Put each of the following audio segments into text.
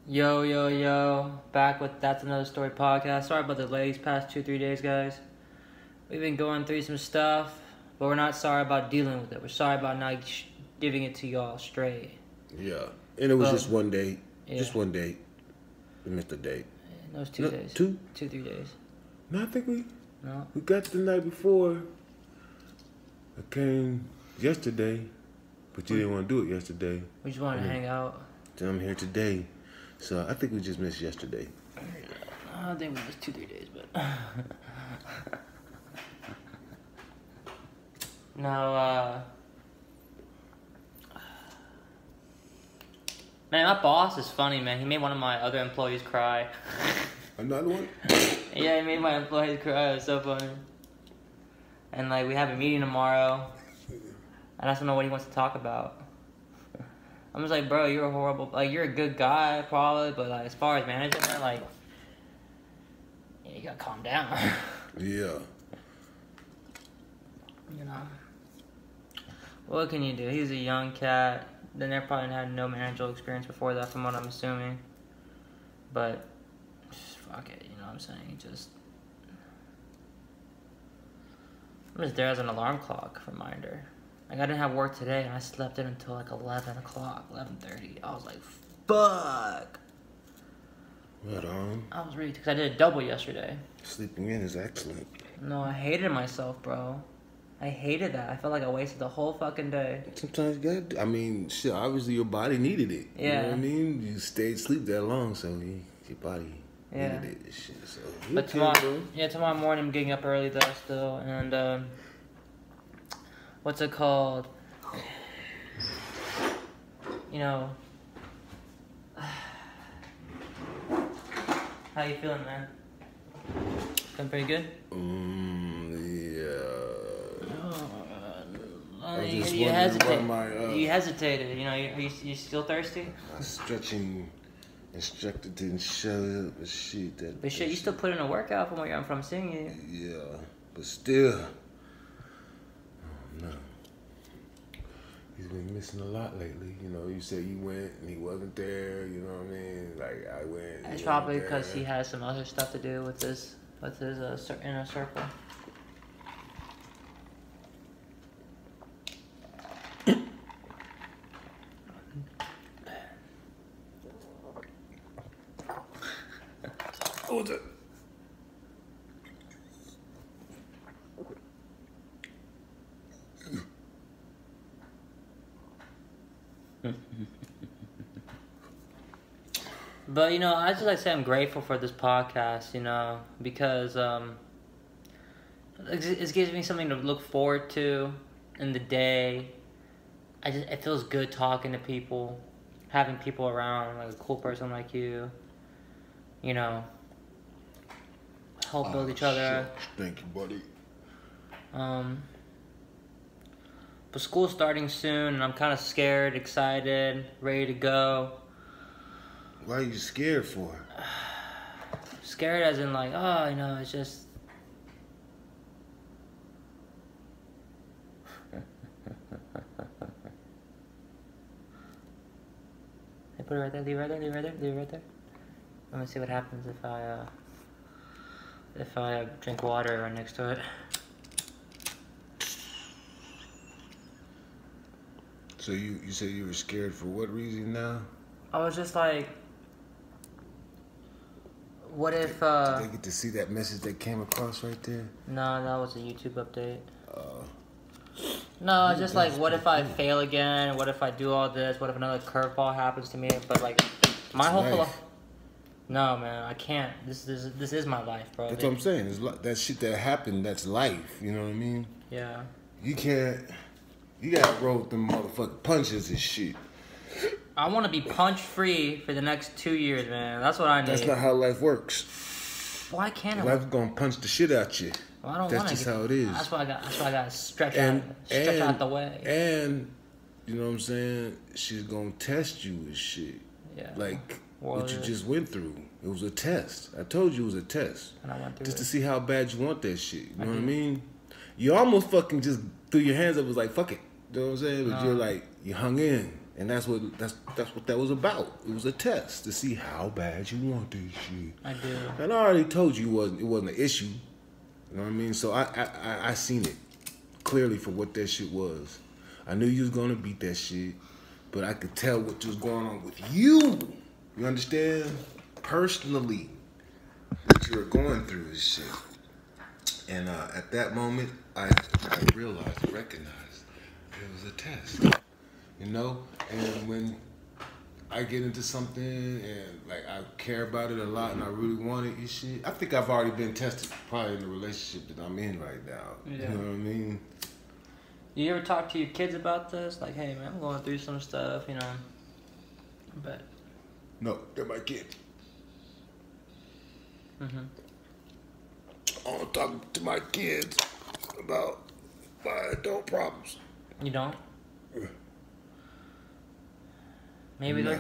Yo, yo, yo. Back with That's Another Story podcast. Sorry about the ladies past 2-3 days, guys. We've been going through some stuff, but we're not sorry about dealing with it. We're sorry about not giving it to y'all straight. Yeah. And it was just one day. Yeah. Just one day. We missed a date. It was 2 days. 2-3 days. No, I think we No. got the night before. I came yesterday, but you didn't want to do it yesterday. We just wanted to hang out. Then I'm here today. So I think we just missed yesterday. I don't think we missed 2-3 days, but... No, man, my boss is funny, man. He made one of my other employees cry. Another one? Yeah, he made my employees cry. It was so funny. And, like, we have a meeting tomorrow. And I just don't know what he wants to talk about. I'm just like, bro, you're a horrible... Like, you're a good guy, probably. But, like, as far as management, man, like... Yeah, you gotta calm down. Yeah. You know? What can you do? He's a young cat. Then they probably had no managerial experience before that, from what I'm assuming. But... Just fuck it, you know what I'm saying? I'm just there as an alarm clock reminder. Like, I didn't have work today, and I slept in until, like, 11 o'clock, 11:30. I was like, fuck! Right on. I was ready, because I did a double yesterday. Sleeping in is excellent. No, I hated myself, bro. I hated that. I felt like I wasted the whole fucking day. Sometimes you gotta... I mean, shit, obviously your body needed it. Yeah. You know what I mean? You stayed asleep that long, so your body Yeah. needed it. Shit, so... But tomorrow morning I'm getting up early, though, still, and, what's it called? You know... How you feeling, man? Feeling pretty good? Yeah. You hesitated. You hesitated. You know, you still thirsty? My stretching instructor didn't show up, but shit. But shit, you still put in a workout from where I'm from seeing you. Yeah, but still. Oh, no. He's been missing a lot lately. You know, you said you went and he wasn't there. You know what I mean? Like, I went. It's probably because he has some other stuff to do with his inner circle. What was it? But, you know, I just like to say I'm grateful for this podcast, you know, because it gives me something to look forward to in the day. It feels good talking to people, having people around, like a cool person like you, you know, help build each other. Thank you, buddy. But school's starting soon, and I'm kind of scared, excited, ready to go. Why are you scared for? Scared as in like, oh, you know, it's just... Hey, put it right there, leave it right there, leave it right there, leave it right there. Let me see what happens if I drink water right next to it. So you said you were scared for what reason now? I was just like, what if, Did they get to see that message that came across right there? No, that was a YouTube update. No, just like, what if I fail again? What if I do all this? What if another curveball happens to me? But like, my whole philosophy... No, man, I can't. This is my life, bro. That's what I'm saying. That shit that happened, that's life. You know what I mean? Yeah. You can't... You gotta roll with them motherfucking punches and shit. I want to be punch-free for the next 2 years, man. That's what I need. That's not how life works. Why can't I? Life's gonna punch the shit out you. Well, I don't That's want to. just how it is. That's why I got to stretch out the way. And you know what I'm saying? She's gonna test you with shit. Yeah. Like Well, what you just went through. It was a test. I told you it was a test. And I went through just it. to see how bad you want that shit. You know what I mean? You almost fucking just threw your hands up. Was like fuck it. You know what I'm saying? But you're like you hung in. And that's what that was about. It was a test to see how bad you want this shit. I do. And I already told you it wasn't an issue. You know what I mean? So I seen it clearly for what that shit was. I knew you was gonna beat that shit, but I could tell what was going on with you. You understand? Personally, what you were going through this shit. And at that moment, I realized, recognized it was a test. You know? And when I get into something and like I care about it a lot and I really want it and shit, I think I've already been tested probably in the relationship that I'm in right now. Yeah. You know what I mean? You ever talk to your kids about this? Like, hey man, I'm going through some stuff, you know. But no, they're my kids. Mm-hmm. I want to talk to my kids about my adult problems. You don't? Maybe they're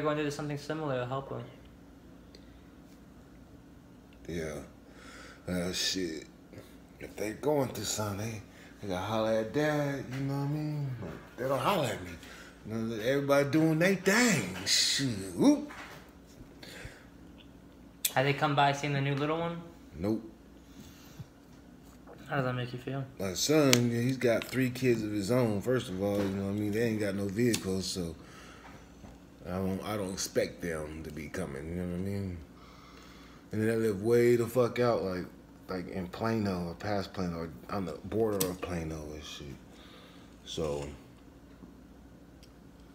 going through something similar to help them. Yeah. Shit. If they going through something, they gotta holler at dad, you know what I mean? They don't holler at me. You know, everybody doing their thing. Shit. Whoop. Have they come by seeing the new little one? Nope. How does that make you feel? My son, he's got 3 kids of his own, first of all, you know what I mean? They ain't got no vehicles, so I don't expect them to be coming, you know what I mean? And then they live way the fuck out, like in Plano or past Plano, or on the border of Plano and shit. So,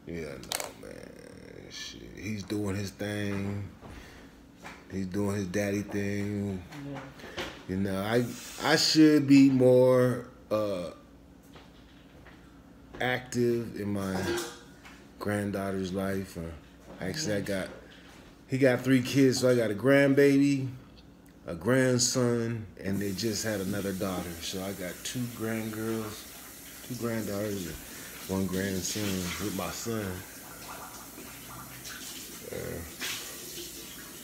yeah, no, man, shit. He's doing his thing. He's doing his daddy thing. Yeah. You know, I should be more active in my granddaughter's life. Actually, he got 3 kids, so I got a grandbaby, a grandson, and they just had another daughter. So I got 2 grandgirls, 2 granddaughters, and 1 grandson with my son.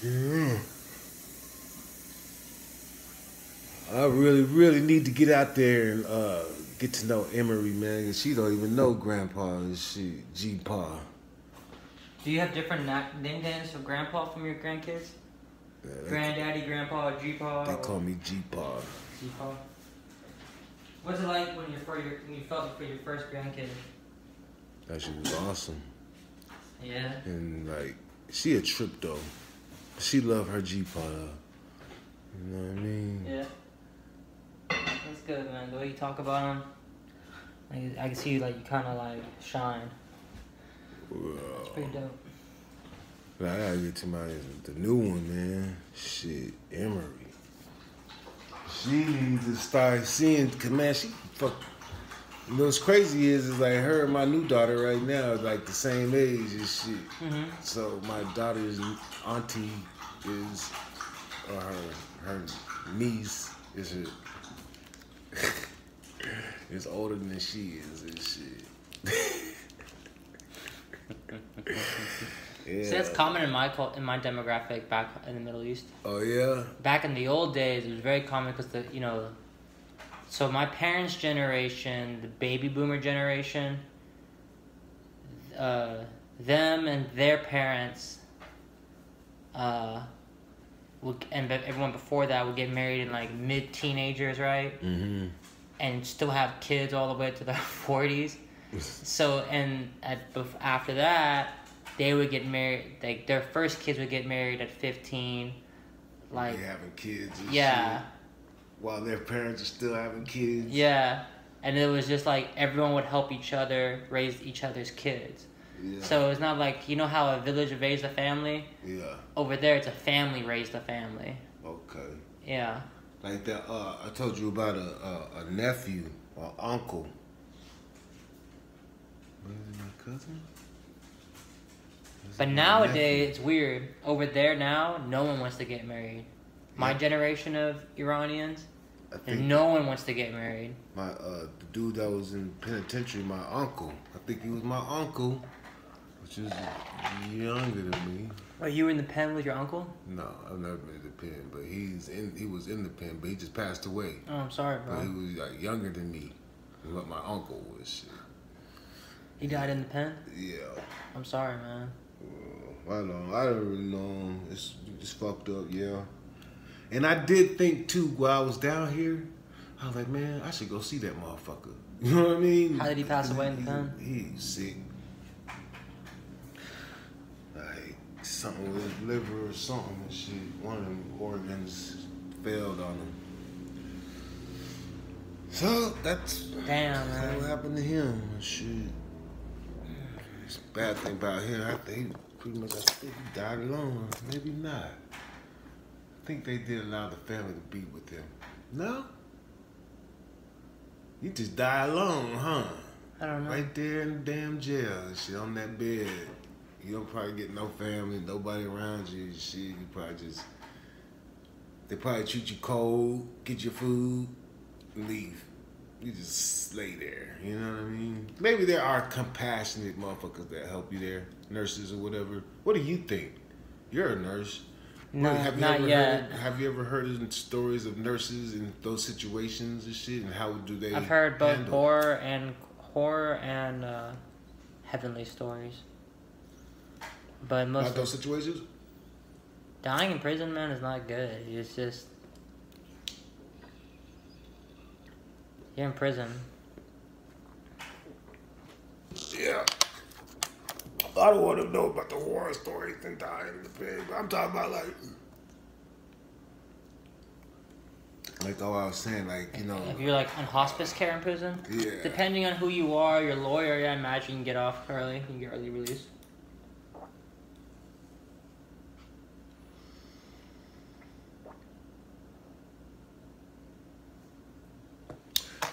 Yeah. I really, really need to get out there and get to know Emery, man, because she don't even know Grandpa and shit, G-Pa. Do you have different nicknames for Grandpa from your grandkids? Yeah, Granddaddy, Grandpa, G-Pa? They call me G-Pa. G-Pa. What's it like when you felt it for your first grandkid? That shit was awesome. Yeah. And like, she a trip though. She love her G-Pa. You know what I mean? Yeah. That's good, man. The way you talk about him, I can see you kind of shine. Well, it's pretty dope. I gotta get to the new one, man. Shit, Emery. She needs to start seeing, cause man, she fuck. You know what's crazy is like her and my new daughter right now is like the same age and shit. Mm-hmm. So my daughter's auntie is, or her niece is is older than she is and shit. Yeah. See, that's common in my demographic back in the Middle East. Oh yeah. Back in the old days, it was very common because so my parents' generation, the baby boomer generation, them and their parents, and everyone before that would get married in mid-teenagers, right? Mm-hmm. And still have kids all the way to their 40s. So, and after that, they would get married, their first kids would get married at 15. They having kids and yeah. shit, while their parents are still having kids. Yeah. And it was just everyone would help each other raise each other's kids. Yeah. So it's not you know how a village raised a family? Yeah. Over there, it's a family raised a family. Okay. Yeah. Like that, I told you about a nephew or uncle. Was it my cousin? But nowadays, it's weird. Over there now, no one wants to get married. My generation of Iranians, no one wants to get married. The dude that was in penitentiary, my uncle. I think he was my uncle, which is younger than me. Are you in the pen with your uncle? No, I've never been in the pen, but he was in the pen, but he just passed away. Oh, I'm sorry, bro. But he was younger than me. What my uncle was. Shit. He died in the pen? Yeah. I'm sorry, man. I don't really know. It's fucked up, yeah. And I did think, too, while I was down here, I was like, man, I should go see that motherfucker. You know what I mean? How did he pass away in the pen? He's sick. Like, something with his liver or something and shit. One of them organs failed on him. So, that's man. what happened to him and shit. It's a bad thing about him. I think pretty much, I think he died alone. Maybe not. I think they did allow the family to be with him. No? You just die alone, huh? I don't know. Right there in the damn jail and shit on that bed. You don't probably get no family, nobody around you and shit. You probably just, they probably treat you cold, get your food, and leave. You just lay there, you know what I mean? Maybe there are compassionate motherfuckers that help you there, nurses or whatever. What do you think? You're a nurse. No, not yet. Have you ever heard of stories of nurses in those situations and shit? And how do they? I've heard both horror and heavenly stories. But most about those situations. Dying in prison, man, is not good. It's just you're in prison. Yeah. I don't want to know about the horror stories and dying in the pen. I'm talking about like all I was saying, like, you know. If you're like on hospice care in prison, yeah. Depending on who you are, your lawyer, I imagine you can get off early. You can get early release.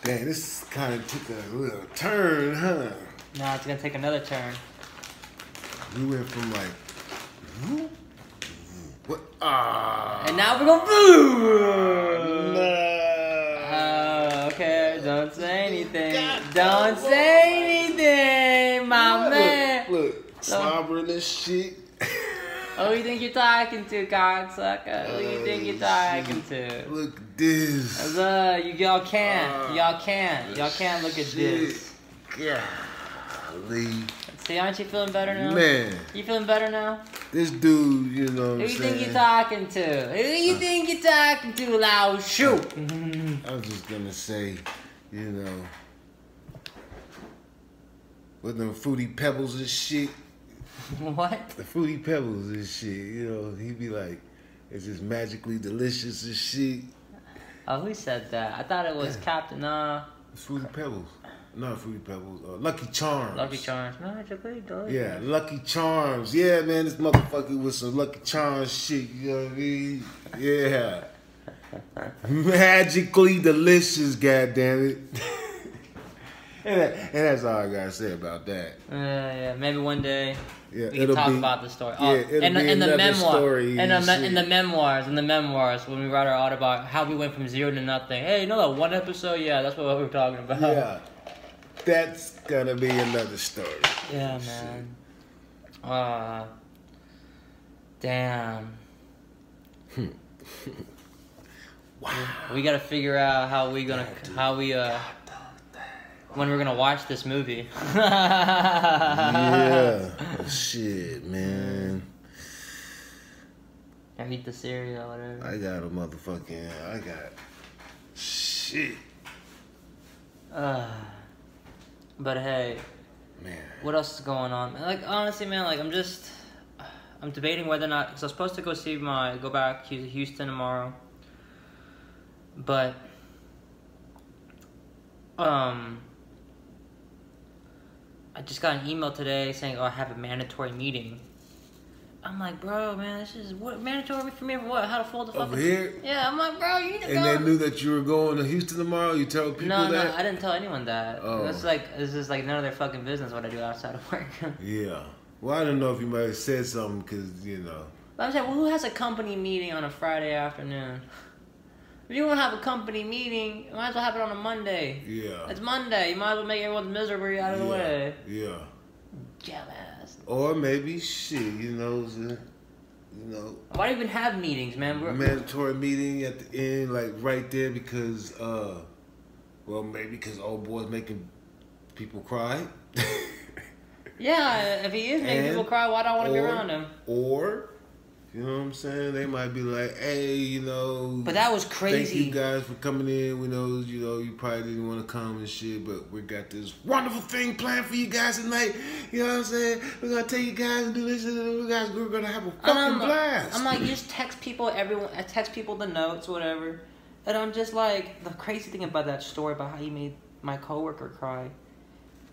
Dang, this kind of took a little turn, huh? No, it's gonna take another turn. We went from like, what? And now we're going Nah. Okay, don't say anything. Don't say anything, my man. Look, slobbering this shit. Who you think you're talking to, cocksucker? Who you think you're talking to? Look at this. Y'all can't look at this. Golly. See, aren't you feeling better now? Man. You feeling better now? This dude, you know what I'm saying? Who you think you're talking to? Who you think you're talking to, Lao Shu? I was just gonna say, you know, with them Fruity Pebbles and shit. What? The Fruity Pebbles and shit, you know, he be like, it's just magically delicious and shit. Oh, who said that? I thought it was Captain, It's Fruity Pebbles. Not Fruity Pebbles. Lucky Charms. Lucky Charms. Magically delicious. Yeah, Lucky Charms. Yeah, man, this motherfucker with some Lucky Charms shit, you know what I mean? Yeah. Magically delicious, goddammit. And that's all I gotta say about that. Yeah, maybe one day yeah, we can talk about the story. Yeah, in the memoir, story in the memoirs, when we write our autobiography, how we went from zero to nothing. Hey, you know that one episode? Yeah, that's what we were talking about. Yeah, that's gonna be another story. Yeah, man. Damn. Wow. We gotta figure out when we're gonna watch this movie. Yeah. Shit, man. I eat the cereal, whatever. I got shit. But hey, man, what else is going on? Like, honestly, man, like, I'm debating whether or not, because I'm supposed to go back to Houston tomorrow. But, I just got an email today saying, I have a mandatory meeting. I'm like, bro, man, this is what mandatory for me for what? How to fold the fucking over here? Yeah, I'm like, bro, you need to go. And they knew that you were going to Houston tomorrow? You tell people that? No, I didn't tell anyone that. Oh. This is like none of their fucking business what I do outside of work. Yeah. Well, I don't know if you might have said something because, you know. But I'm saying, well, who has a company meeting on a Friday afternoon? If you want to have a company meeting, you might as well have it on a Monday. Yeah. It's Monday. You might as well make everyone's misery out of the way. Yeah. Jealous. Or maybe shit, you know. Why do you even have meetings, man? Mandatory meeting at the end, like right there because, maybe because old boy's making people cry. Yeah, if he is making people cry, why do I want to be around him? Or, you know what I'm saying? They might be like, hey, you know. But that was crazy. Thank you guys for coming in. We know, you probably didn't want to come and shit, but we got this wonderful thing planned for you guys tonight. You know what I'm saying? We're going to take you guys and do this and we're going to have a fucking blast. I'm like, you just text people, I text people the notes, whatever. And I'm just like, the crazy thing about that story about how he made my coworker cry,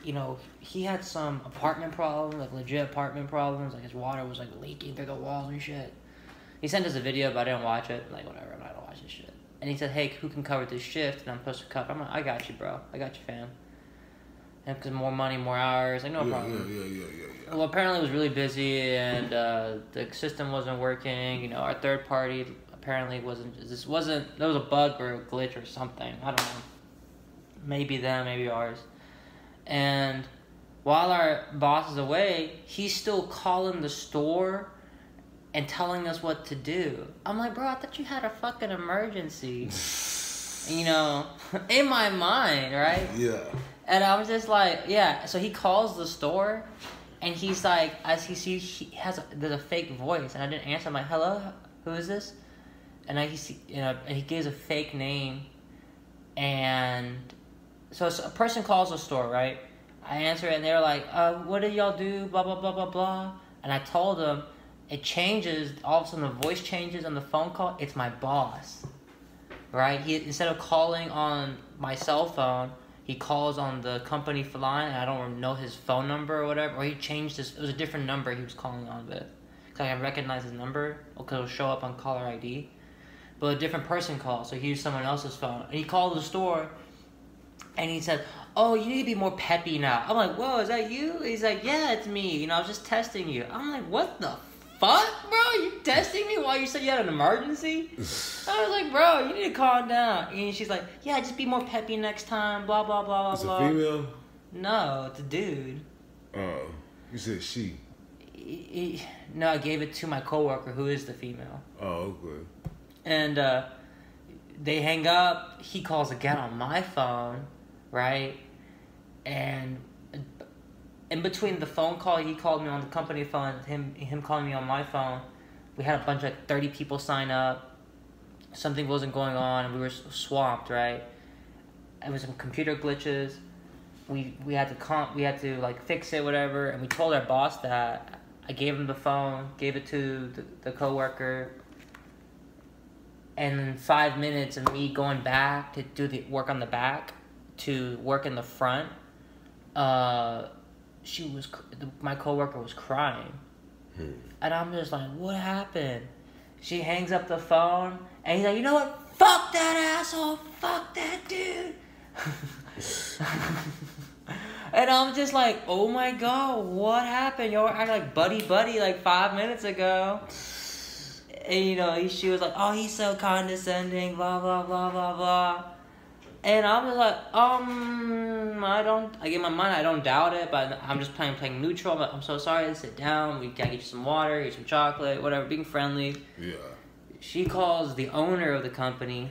you know, he had some apartment problems, like legit apartment problems, like his water was like leaking through the walls and shit. He sent us a video, but I didn't watch it. Like, whatever, I'm not gonna watch this shit. And he said, hey, who can cover this shift? And I'm supposed to cover. I'm like, I got you, bro. I got you, fam. And because more money, more hours, like, no problem. Yeah. Well, apparently it was really busy, and the system wasn't working. You know, our third party apparently there was a bug or a glitch or something. I don't know. Maybe them, maybe ours. And while our boss is away, he's still calling the store and telling us what to do. I'm like, bro, I thought you had a fucking emergency. You know, in my mind, right? Yeah. And I'm just like, yeah. So he calls the store, and he's like, as he sees, there's a fake voice, and I didn't answer. I'm like, hello, who is this? And he gives a fake name, and so a person calls the store, right? I answer it, and they're like, what did y'all do? Blah, blah, blah, blah, blah. And I told them, it changes, all of a sudden the voice changes on the phone call. It's my boss, right? Instead of calling on my cell phone, he calls on the company line, and I don't know his phone number or whatever. Or he changed it was a different number he was calling on with. Because I can recognize his number, because it'll show up on caller ID. But a different person called, so he used someone else's phone. And he called the store, and he said, oh, you need to be more peppy now. I'm like, whoa, is that you? He's like, yeah, it's me. You know, I was just testing you. I'm like, what the fuck, bro? You testing me while you said you had an emergency? I was like, bro, you need to calm down. And she's like, yeah, just be more peppy next time, blah, blah, blah, it's blah. It's a female? No, it's a dude. Oh, you said she. No, I gave it to my coworker, who is the female. Oh, okay. And they hang up. He calls again on my phone, right? And in between the phone call, he called me on the company phone, him calling me on my phone, we had a bunch of 30 people sign up. Something wasn't going on, and we were swamped, right? It was some computer glitches. We had to like fix it, whatever. And we told our boss that. I gave him the phone, gave it to the coworker. And in 5 minutes of me going back to do the work on the back, to work in the front, my coworker was crying. And I'm just like, what happened? She hangs up the phone, and he's like, you know what? Fuck that asshole! Fuck that dude! And I'm just like, oh my god, what happened? Y'all were acting like buddy like 5 minutes ago. And you know, she was like, oh, he's so condescending, blah, blah, blah, blah, blah. And I'm just like, I get my mind, I don't doubt it, but I'm just playing neutral. But I'm so sorry, sit down, we gotta get you some water, get some chocolate, whatever, being friendly. Yeah. She calls the owner of the company,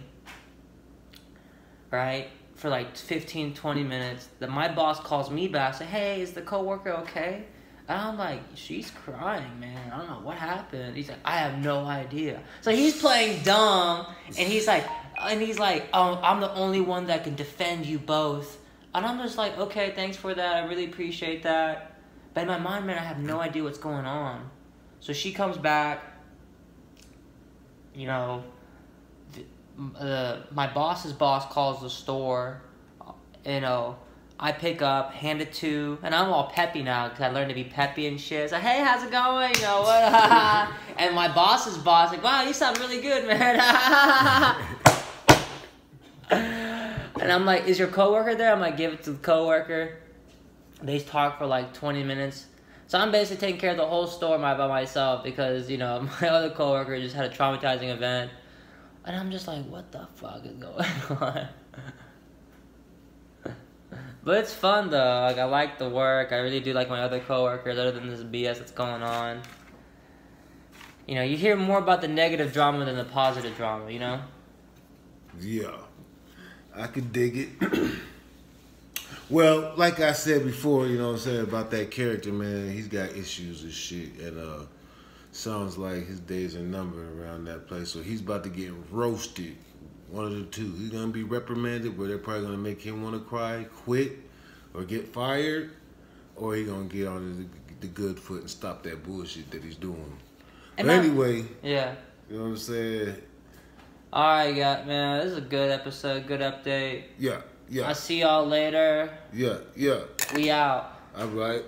right, for like 15, 20 minutes. Then my boss calls me back, say, hey, is the coworker okay? And I'm like, she's crying, man. I don't know what happened. He's like, I have no idea. So he's playing dumb, and he's like, oh, I'm the only one that can defend you both. And I'm just like, okay, thanks for that. I really appreciate that. But in my mind, man, I have no idea what's going on. So she comes back, you know, my boss's boss calls the store, you know, I pick up, hand it to, and I'm all peppy now because I learned to be peppy and shit. It's like, hey, how's it going? You know, what? And my boss's boss, like, wow, you sound really good, man. And I'm like, is your coworker there? I'm like, give it to the coworker. They talk for like 20 minutes. So I'm basically taking care of the whole store by myself because, you know, my other coworker just had a traumatizing event. And I'm just like, what the fuck is going on? But it's fun though. Like, I like the work. I really do like my other coworkers, other than this BS that's going on. You know, you hear more about the negative drama than the positive drama, you know? Yeah. I could dig it. Well, like I said before, you know what I'm saying, about that character, man, he's got issues and shit. And sounds like his days are numbered around that place. So he's about to get roasted. One of the two. He's going to be reprimanded, where they're probably going to make him want to cry, quit, or get fired. Or he's going to get on the good foot and stop that bullshit that he's doing. But anyway. Yeah. You know what I'm saying? Alright, man. This is a good episode. Good update. Yeah. I'll see y'all later. Yeah. We out. All right.